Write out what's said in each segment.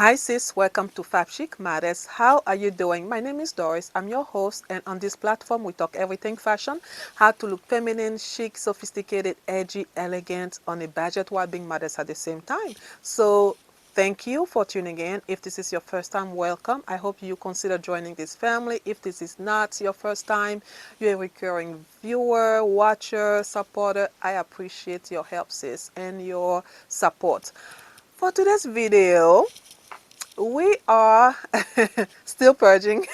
Hi sis, welcome to Fab Chic Modest. How are you doing? My name is Doris. I'm your host, and on this platform we talk everything fashion, how to look feminine, chic, sophisticated, edgy, elegant on a budget while being modest at the same time. So thank you for tuning in. If this is your first time, welcome. I hope you consider joining this family. If this is not your first time, you're a recurring viewer, watcher, supporter, I appreciate your help sis and your support. For today's video, we are still purging.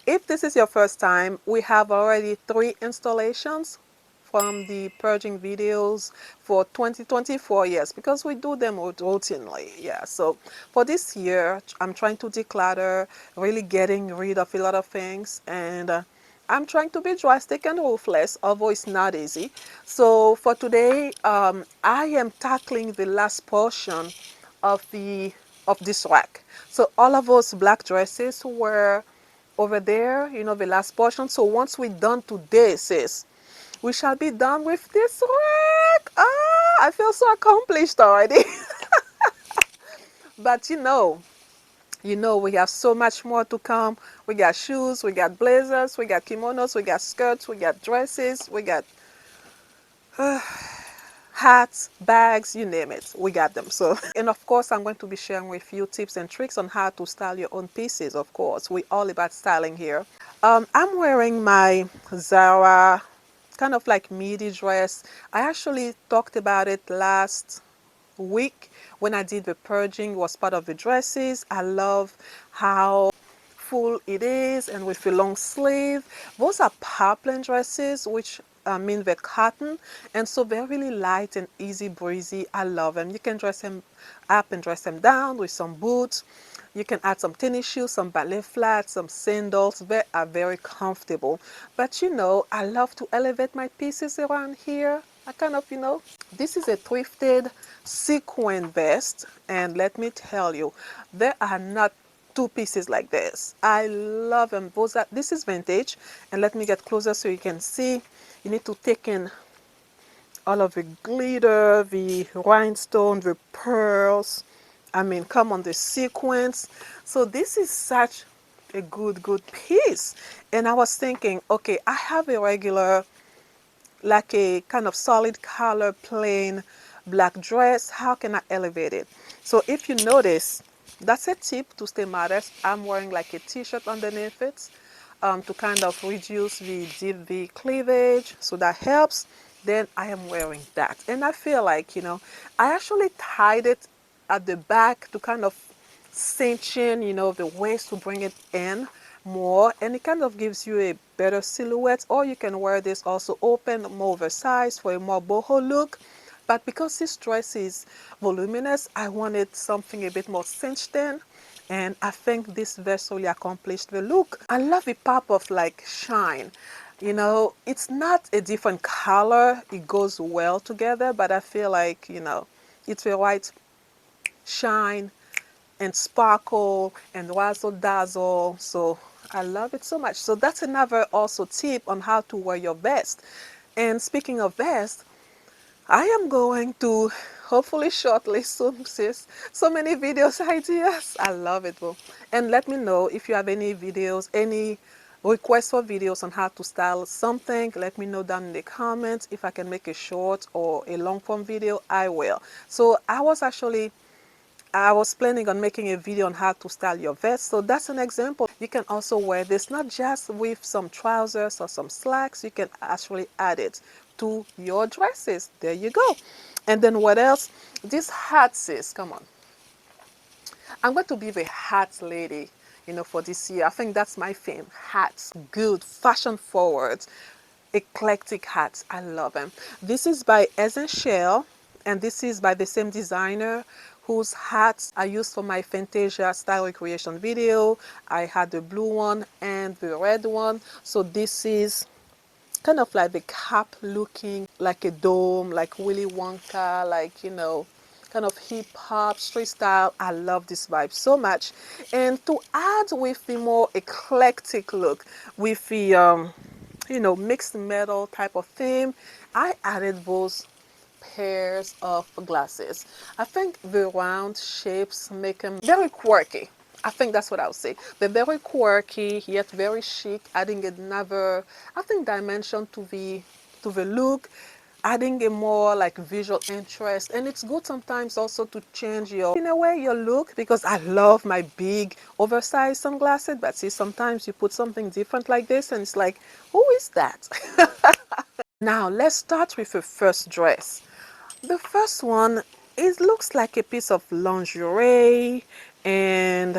If this is your first time, we have already 3 installations from the purging videos for 2024 years because we do them routinely. Yeah, so for this year, I'm trying to declutter, really getting rid of a lot of things, and I'm trying to be drastic and ruthless, although it's not easy. So for today, I am tackling the last portion of the of this rack. So all of those black dresses were over there, the last portion. So once we're done today, sis, we shall be done with this rack. I feel so accomplished already. But we have so much more to come. We got shoes, we got blazers, we got kimonos, we got skirts, we got dresses, we got hats, bags, you name it, we got them. So, and of course, I'm going to be sharing with you tips and tricks on how to style your own pieces. Of course, we're all about styling here. I'm wearing my Zara kind of like midi dress. I actually talked about it last week when I did the purging. It was part of the dresses. I love how full it is and with a long sleeve. Those are poplin dresses, which mean they're cotton, and so they're really light and easy breezy. I love them. You can dress them up and dress them down with some boots. You can add some tennis shoes, some ballet flats, some sandals. They are very comfortable. But I love to elevate my pieces around here. I kind of, this is a thrifted sequin vest, and let me tell you, there are not two pieces like this. I love them. This is vintage, and let me get closer so you can see. You need to take in all of the glitter, the rhinestone, the pearls. I mean, come on, the sequins. So this is such a good piece. And I was thinking, okay, I have a regular, like a kind of solid color, plain black dress. How can I elevate it? So if you notice, that's a tip to stay modest. I'm wearing like a t-shirt underneath it to kind of reduce the cleavage, so that helps. Then I am wearing that, and I feel like, I actually tied it at the back to kind of cinch in, the waist to bring it in more, and it kind of gives you a better silhouette. Or you can wear this also open, more oversized for a more boho look. But because this dress is voluminous, I wanted something a bit more cinched in, and I think this vest really accomplished the look. I love the pop of like shine. It's not a different color, it goes well together, but I feel like, it's the right shine and sparkle and razzle dazzle. So I love it so much. So that's another also tip on how to wear your vest. And speaking of vest, I am going to hopefully shortly soon, sis, so many videos ideas. I love it, bro. And let me know if you have any videos, any requests for videos on how to style something. Let me know down in the comments. If I can make a short or a long form video, I will. So I was planning on making a video on how to style your vest. So that's an example. You can also wear this not just with some trousers or some slacks. You can actually add it to your dresses. There you go. And then what else? This hat, sis, come on. I'm going to be the hat lady, for this year. I think that's my theme. Hats, good, fashion forward, eclectic hats. I love them. This is by Essential, and this is by the same designer whose hats I used for my Fantasia style recreation video. I had the blue one and the red one. So this is kind of like the cap looking like a dome, like Willy Wonka, like, kind of hip hop, street style. I love this vibe so much. And to add with the more eclectic look, with the, mixed metal type of theme, I added those pairs of glasses. I think the round shapes make them very quirky. I think that's what I would say. They're very quirky yet very chic, adding another, I think, dimension to the look, adding a more like visual interest. And it's good sometimes also to change your, in a way, your look, because I love my big oversized sunglasses, but see, sometimes you put something different like this and it's like, who is that? Now let's start with the first dress. The first one, it looks like a piece of lingerie, and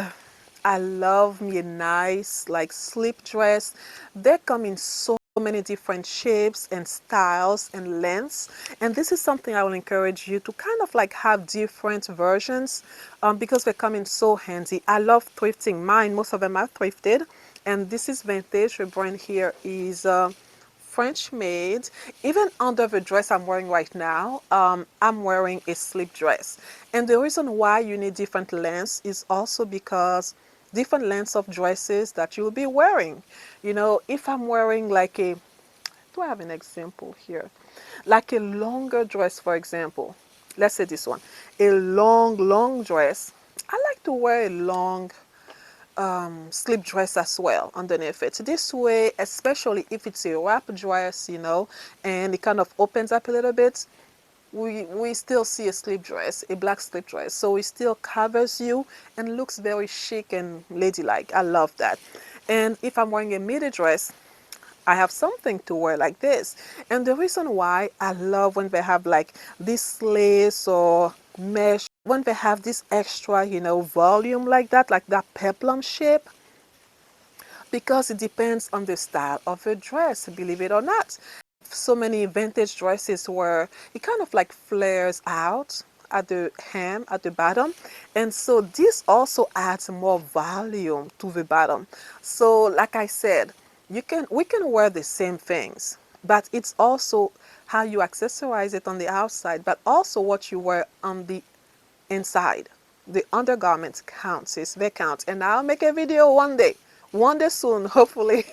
I love me a nice like slip dress. They come in so many different shapes and styles and lengths, and this is something I will encourage you to kind of like have different versions, because they come in so handy. I love thrifting mine. Most of them are thrifted, and this is vintage. The brand here is French made. Even under the dress I'm wearing right now, I'm wearing a slip dress. And the reason why you need different lengths is also because different lengths of dresses that you'll be wearing. You know, if I'm wearing like a, do I have an example here? Like a longer dress, for example. Let's say this one. A long dress. I like to wear a long slip dress as well underneath it. This way, especially if it's a wrap dress, you know, and it kind of opens up a little bit, we still see a slip dress, a black slip dress. So it still covers you and looks very chic and ladylike. I love that. And if I'm wearing a midi dress, I have something to wear like this. And the reason why I love when they have like this lace or mesh, when they have this extra, you know, volume like that peplum shape, because it depends on the style of the dress, believe it or not. So many vintage dresses where it kind of like flares out at the hem, at the bottom, and so this also adds more volume to the bottom. So like I said, we can wear the same things, but it's also how you accessorize it on the outside, but also what you wear on the inside. The undergarments counts, they count, and I'll make a video one day soon, hopefully,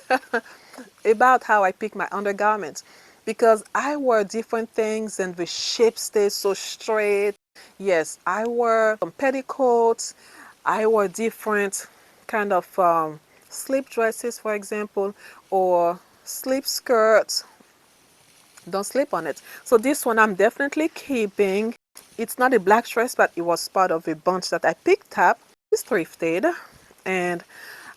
about how I pick my undergarments, because I wear different things and the shape stays so straight. Yes, I wear some petticoats, I wear different kind of slip dresses, for example, or slip skirts. Don't sleep on it. So this one I'm definitely keeping. It's not a black dress, but it was part of a bunch that I picked up. It's thrifted, and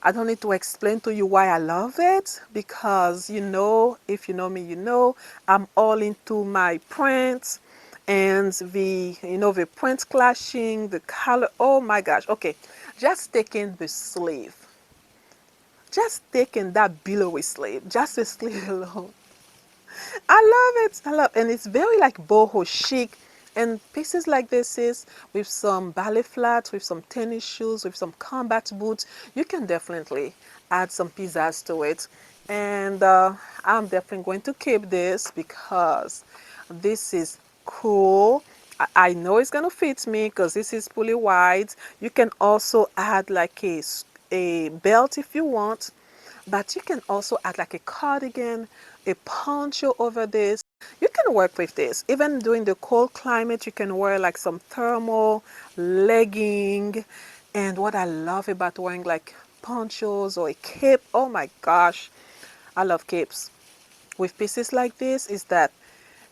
I don't need to explain to you why I love it, because you know, if you know me, you know I'm all into my prints and the, you know, the print clashing, the color. Oh my gosh. Okay, just taking the sleeve, just taking that billowy sleeve, just the sleeve alone. I love it. I love, and it's very like boho chic. And pieces like this is with some ballet flats, with some tennis shoes, with some combat boots, you can definitely add some pizzazz to it. And I'm definitely going to keep this because this is cool. I know it's gonna fit me because this is fully wide. You can also add like a belt if you want, but you can also add like a cardigan, a poncho over this. You can work with this. Even during the cold climate, you can wear like some thermal legging. And what I love about wearing like ponchos or a cape, oh my gosh, I love capes. With pieces like this is that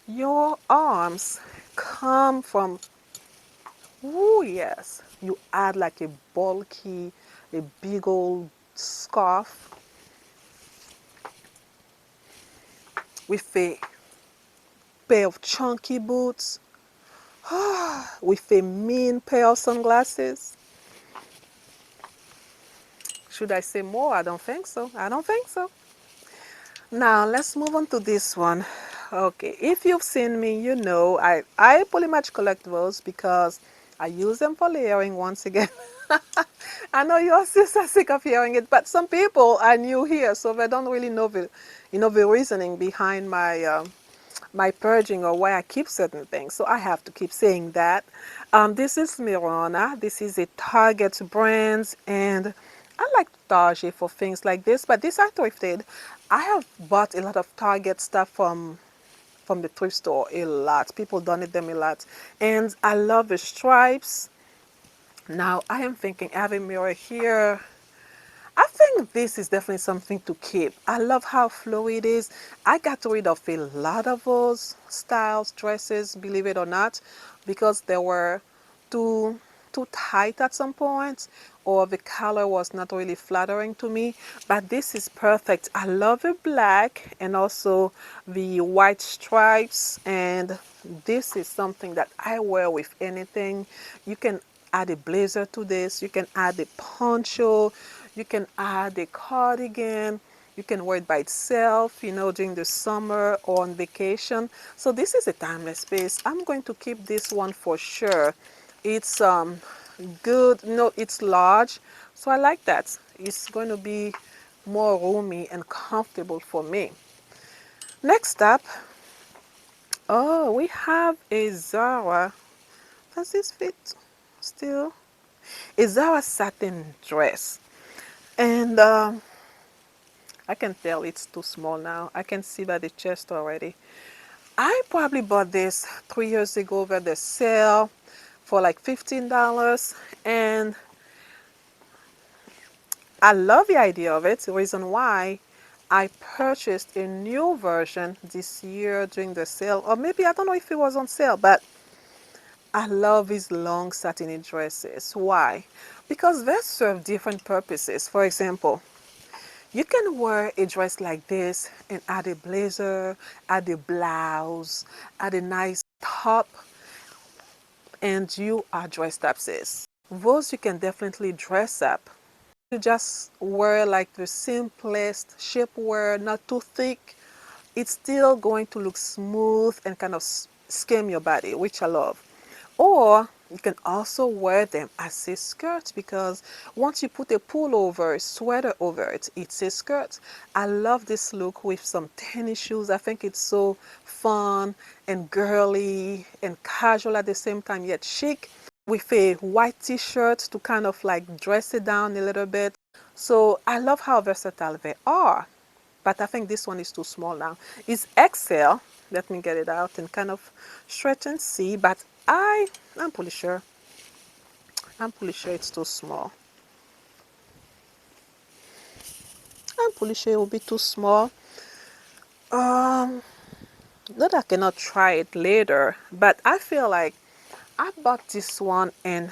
your arms come from, oh yes, you add like a bulky, a big old scarf with a pair of chunky boots, with a mean pair of sunglasses. Should I say more? I don't think so. I don't think so. Now let's move on to this one. Okay, if you've seen me, you know I pretty much collect those because I use them for layering once again. I know you're still so sick of hearing it, but some people are new here, so they don't really know the, you know, the reasoning behind my purging or why I keep certain things. So I have to keep saying that. This is Mirona. This is a Target brand, and I like Target for things like this, but these are thrifted. I have bought a lot of Target stuff from from the thrift store a lot. People donate them a lot. And I love the stripes. Now I am thinking, I have a mirror here. I think this is definitely something to keep. I love how flowy it is. I got rid of a lot of those styles, dresses, believe it or not, because they were too too tight at some point, or the color was not really flattering to me. But this is perfect. I love the black and also the white stripes, and this is something that I wear with anything. You can add a blazer to this, you can add a poncho, you can add a cardigan, you can wear it by itself, you know, during the summer or on vacation. So this is a timeless piece. I'm going to keep this one for sure. It's good, no, it's large, so I like that. It's going to be more roomy and comfortable for me. Next up, oh, we have a Zara. Does this fit still? A Zara satin dress. And I can tell it's too small now. I can see by the chest already. I probably bought this 3 years ago over the sale for like $15, and I love the idea of it. The reason why I purchased a new version this year during the sale, or maybe I don't know if it was on sale, but I love these long satiny dresses. Why? Because they serve different purposes. For example, you can wear a dress like this and add a blazer, add a blouse, add a nice top, and you are dressed up, sis. Those you can definitely dress up. You just wear like the simplest shapewear, not too thick. It's still going to look smooth and kind of skim your body, which I love. Or you can also wear them as a skirt, because once you put a pullover, a sweater over it, it's a skirt. I love this look with some tennis shoes. I think it's so fun and girly and casual at the same time, yet chic, with a white t-shirt to kind of like dress it down a little bit. So I love how versatile they are. But I think this one is too small now. It's XL. Let me get it out and kind of stretch and see. But I'm pretty sure. I'm pretty sure it's too small. I'm pretty sure it will be too small. Um, Not I cannot try it later, but I feel like I bought this one and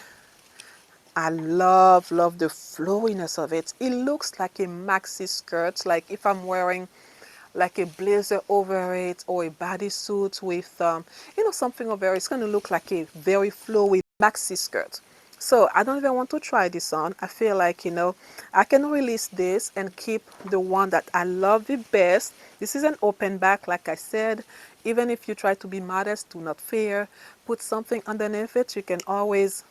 I love the flowiness of it. It looks like a maxi skirt, like if I'm wearing like a blazer over it or a bodysuit with something over it, it's going to look like a very flowy maxi skirt. So I don't even want to try this on. I feel like, I can release this and keep the one that I love the best. This is an open back, like I said. Even if you try to be modest, do not fear. Put something underneath it. You can always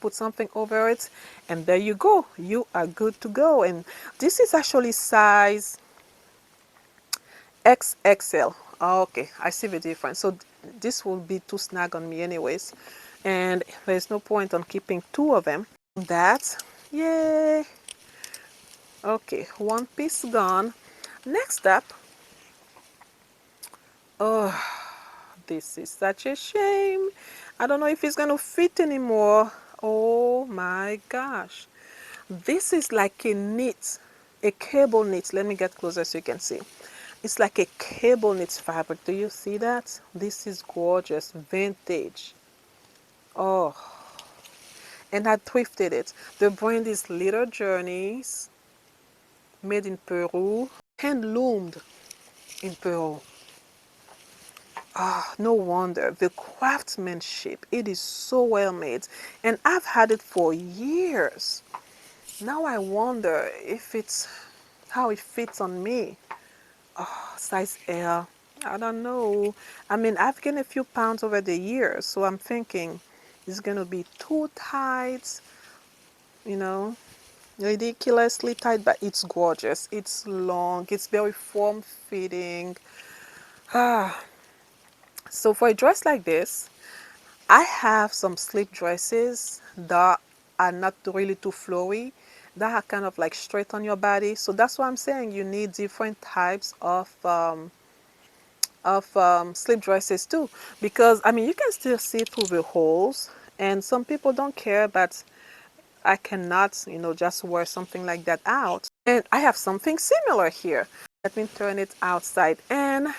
put something over it, and there you go. You are good to go. And this is actually size XXL. Okay, I see the difference. So this will be too snug on me anyways, and there's no point on keeping two of them. That, yay. Okay, one piece gone. Next up, oh, this is such a shame. I don't know if it's gonna fit anymore. Oh my gosh. This is like a knit, a cable knit. Let me get closer so you can see. It's like a cable knit fabric. Do you see that? This is gorgeous, vintage. Oh, and I thrifted it. The brand is Little Journeys, made in Peru, hand loomed in Peru. Ah, no wonder. The craftsmanship, it is so well made. And I've had it for years. Now I wonder if it's how it fits on me. Oh, size L. I don't know. I mean, I've gained a few pounds over the years, so I'm thinking it's gonna be too tight, you know, ridiculously tight, but it's gorgeous. It's long, it's very form-fitting. Ah, so for a dress like this, I have some sleek dresses that are not really too flowy, that are kind of like straight on your body. So that's why I'm saying you need different types of of slip dresses too, because I mean you can still see through the holes, and some people don't care, but I cannot, you know, just wear something like that out. And I have something similar here. Let me turn it outside, and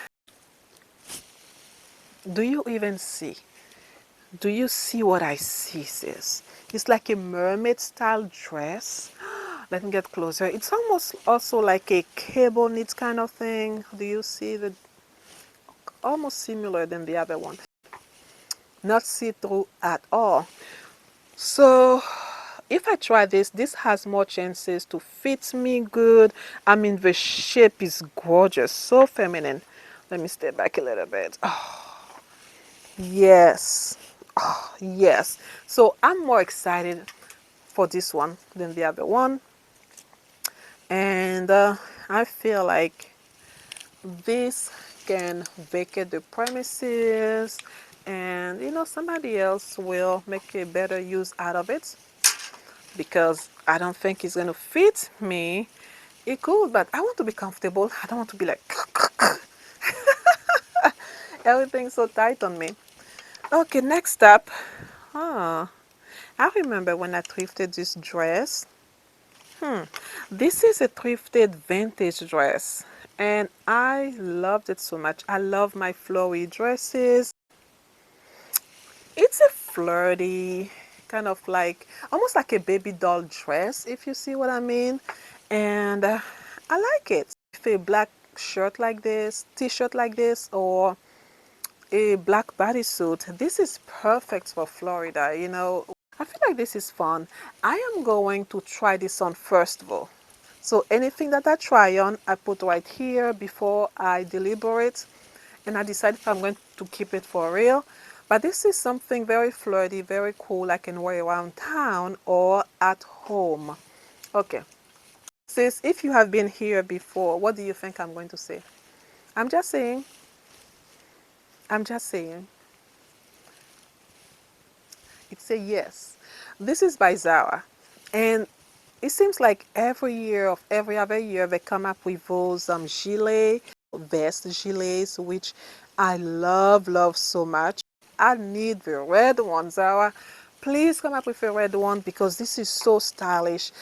do you even see? Do you see what I see, sis? It's like a mermaid style dress. Let me get closer. It's almost also like a cable knit kind of thing. Do you see the, almost similar than the other one? Not see-through at all. So if I try this, this has more chances to fit me good. I mean, the shape is gorgeous, so feminine. Let me step back a little bit. Oh, yes. Oh, yes. So I'm more excited for this one than the other one. And I feel like this can vacate the premises, and you know, somebody else will make a better use out of it, because I don't think it's going to fit me. It could, but I want to be comfortable. I don't want to be like everything's so tight on me. Okay, next up. Huh. I remember when I thrifted this dress. This is a thrifted vintage dress, and I loved it so much. I love my flowy dresses. It's a flirty, kind of like, almost like a baby doll dress, if you see what I mean. And I like it. If a black shirt like this, t-shirt like this, or a black bodysuit, this is perfect for Florida, you know. I feel like this is fun. I am going to try this on first though. So anything that I try on, I put right here before I deliberate, and I decide if I'm going to keep it for real. But this is something very flirty, very cool. I can wear around town or at home. Okay. Sis, if you have been here before, what do you think I'm going to say? I'm just saying. I'm just saying. It's a yes. This is by Zara. And it seems like every year of every other year they come up with those gilet, vest gilets, which I love so much. I need the red one, Zara. Please come up with a red one, because this is so stylish.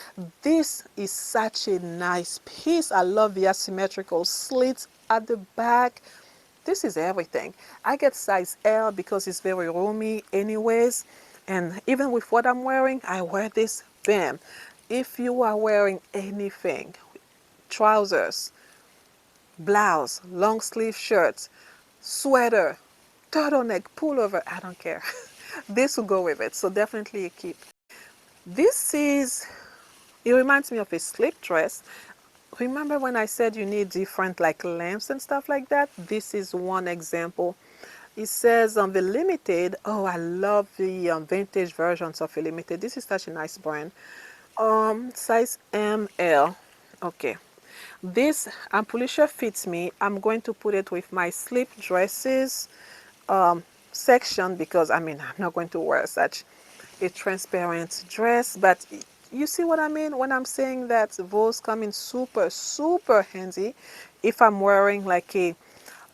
This is such a nice piece. I love the asymmetrical slits at the back. This is everything. I get size L because it's very roomy anyways. And even with what I'm wearing, I wear this, bam. If you are wearing anything, trousers, blouse, long sleeve shirts, sweater, turtleneck, pullover, I don't care. This will go with it. So definitely a keep. This is, it reminds me of a slip dress. Remember when I said you need different like lengths and stuff like that? This is one example. It says on the limited, oh, I love the vintage versions of the limited. This is such a nice brand. Size ML. Okay. This, I'm pretty sure fits me. I'm going to put it with my slip dresses section, because I mean, I'm not going to wear such a transparent dress, but you see what I mean when I'm saying that those come in super handy if I'm wearing like a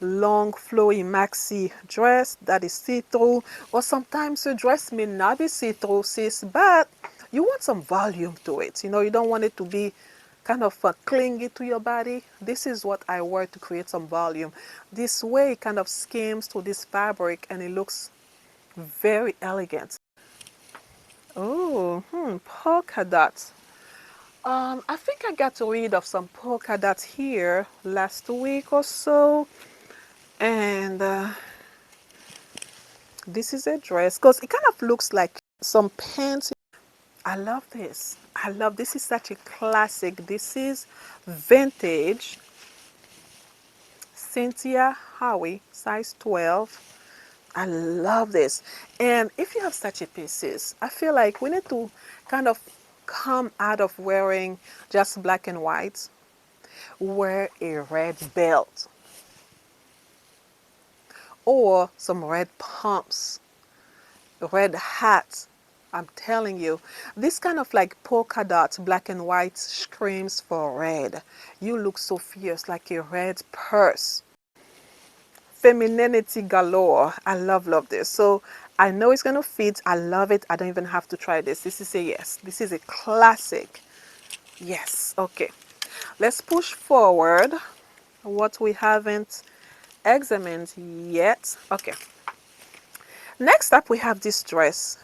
long flowy maxi dress that is see-through, or sometimes the dress may not be see-through, sis, but you want some volume to it. You know, you don't want it to be kind of clingy to your body. This is what I wear to create some volume. This way it kind of skims to this fabric and it looks very elegant. Oh, polka dots. I think I got rid of some polka dots here last week or so, and this is a dress because it kind of looks like some pants. I love this. I love this. Is such a classic. This is vintage Cynthia Howie, size 12. I love this. And if you have such a pieces, I feel like we need to kind of come out of wearing just black and white. Wear a red belt or some red pumps, red hats. I'm telling you, this kind of like polka dot black and white screams for red. You look so fierce, like a red purse. femininity galore. I love this. So I know it's gonna fit. I love it. I don't even have to try this. This is a yes. This is a classic. Yes. Okay, let's push forward what we haven't examined yet. Okay, next up we have this dress.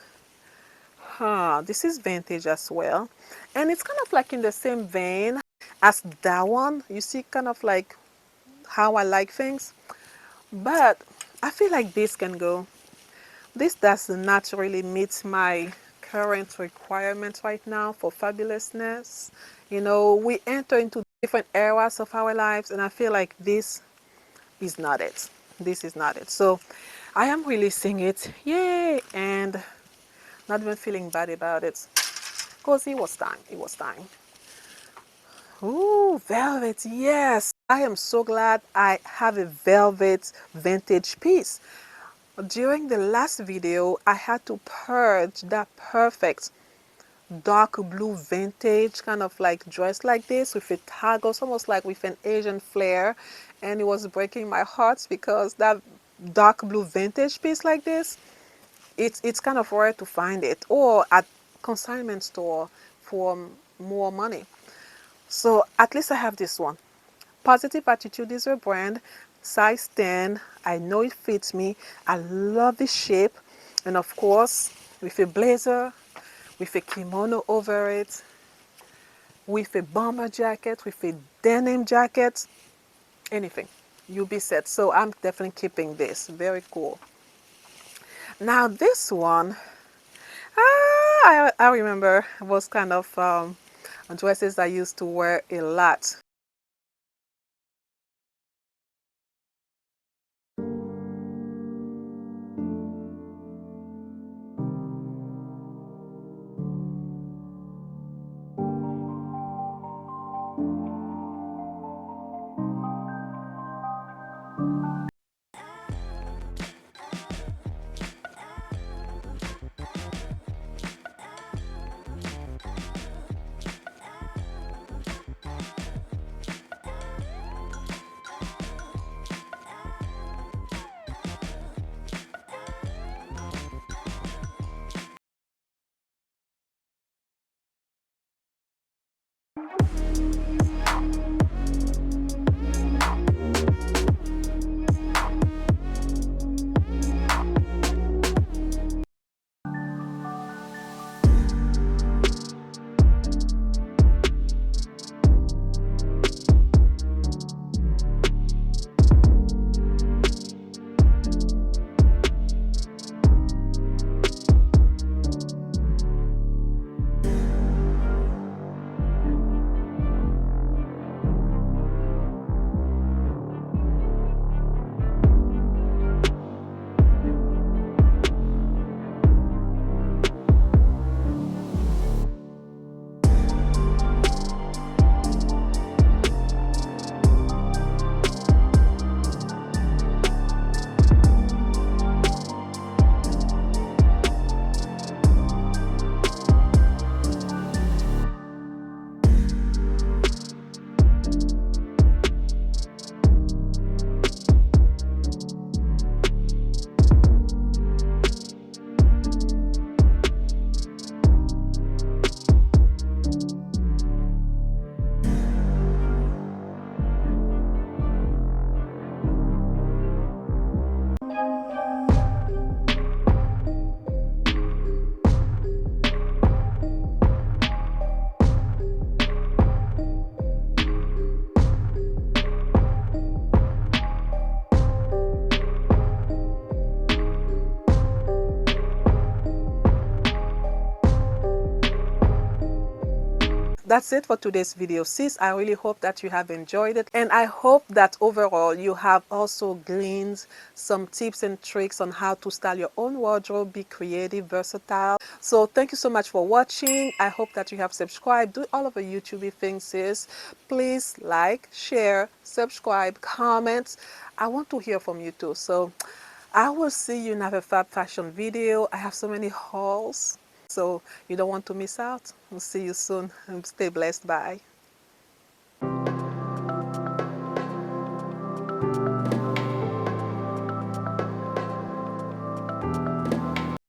This is vintage as well, and it's kind of like in the same vein as that one. You see, kind of like how I like things, but I feel like this can go. This does not really meet my current requirements right now for fabulousness. You know, we enter into different eras of our lives, and I feel like this is not it. This is not it. So I am releasing it. Yay! And not even feeling bad about it. Because it was time. It was time. Ooh, velvet. Yes. I am so glad I have a velvet vintage piece. During the last video, I had to purge that perfect dark blue vintage kind of like dress like this with a tag, almost like with an Asian flair, and it was breaking my heart because that dark blue vintage piece like this, it's kind of rare to find it, or at consignment store for more money. So at least I have this one. Positive Attitude is a brand, size 10. I know it fits me. I love the shape, and of course with a blazer, with a kimono over it, with a bomber jacket, with a denim jacket, anything, you'll be set. So I'm definitely keeping this. Very cool. Now this one, I remember was kind of dresses I used to wear a lot. That's it for today's video, sis. I really hope that you have enjoyed it, and I hope that overall you have also gleaned some tips and tricks on how to style your own wardrobe, be creative, versatile. So thank you so much for watching. I hope that you have subscribed. Do all of the YouTube things, sis. Please like, share, subscribe, comment. I want to hear from you too. So I will see you in another Fab Fashion video. I have so many hauls, so you don't want to miss out. We'll see you soon, and stay blessed. Bye.